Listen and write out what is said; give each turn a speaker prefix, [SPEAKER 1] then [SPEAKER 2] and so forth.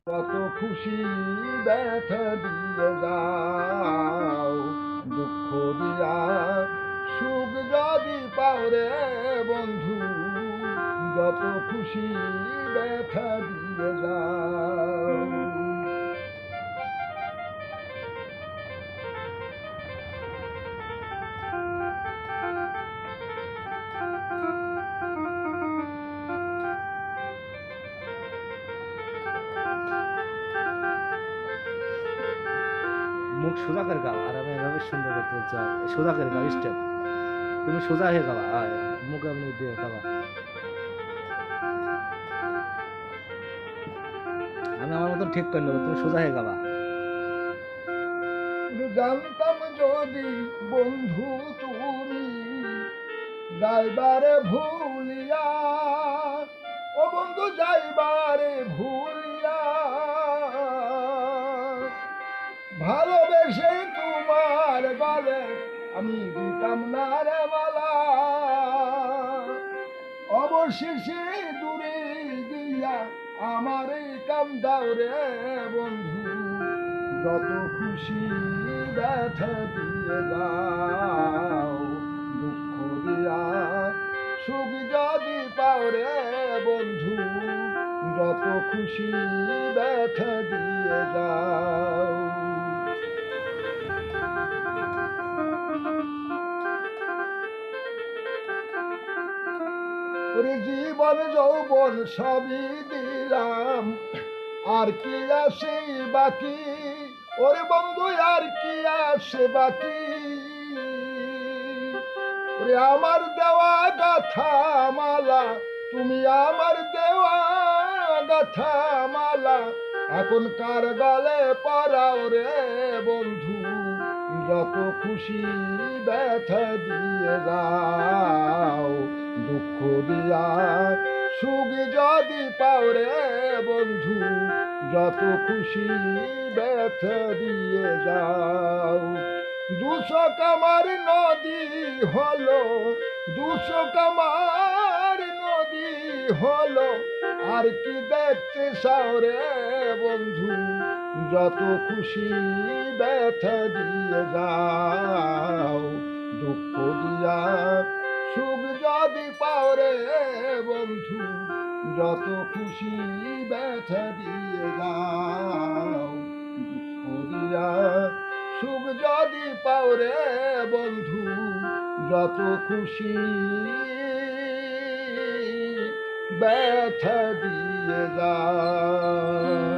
[SPEAKER 1] কত খুশি ব্যথা দিয়ে যাও, দুঃখ দিয়া সুখ যদি পাও রে বন্ধু, যত খুশি ব্যথা দিয়ে যাও।
[SPEAKER 2] মুখ সোজা করে গাও, আর আমি এভাবে সুন্দর করতে বলছি, সোজা করে গাও স্টেপ। তুমি সোজা হয়ে গাওয়া, মুখ এমনি দিয়ে গাওয়া। আমি আমার মতন ঠিক করে নেবো, তুমি সোজা হয়ে গাওয়া।
[SPEAKER 1] জানতাম যদি বন্ধু তুমি যাইবারে ভুলিয়া, ও বন্ধু যাইবারে ভুলিয়া, ভালোবেসে তোমার গলে আমি দিতাম না রে মালা, অবশেষে দূরে গিয়া আমার কাম দাও রে বন্ধু, যত খুশি ব্যথা দিয়ে যাও, দুঃখ দিয়া সুখ যদি পাও রে বন্ধু, যত খুশি ব্যথা দিয়ে যাও। ওরে জীবন যৌবন সবই দিলাম, আর কি আসে বাকি, ওরে বন্ধু আর কি আসে বাকি, ওরে আমার দেওয়া গাথা মালা, তুমি আমার দেওয়া গাথা মালা, এখন কার গলে পরাও রে বন্ধু, যত খুশি ব্যথা দিয়ে যাও, দুঃখ দিয়া সুখ যদি পাও রে বন্ধু, যত খুশি ব্যথা দিয়ে যাও। দুশো কামার নদী হলো, দুশো কামার নদী হলো, আর কি দেখতে চাও রে বন্ধু, যত খুশি ব্যথা দিয়ে যাও, দুঃখ দিয়া সুখ যদি পাও রে বন্ধু, যত খুশি ব্যথা দিয়ে যাও, দুঃখ দিয়া সুখ যদি পাও রে বন্ধু, যত খুশি ব্যথা দিয়ে যাও।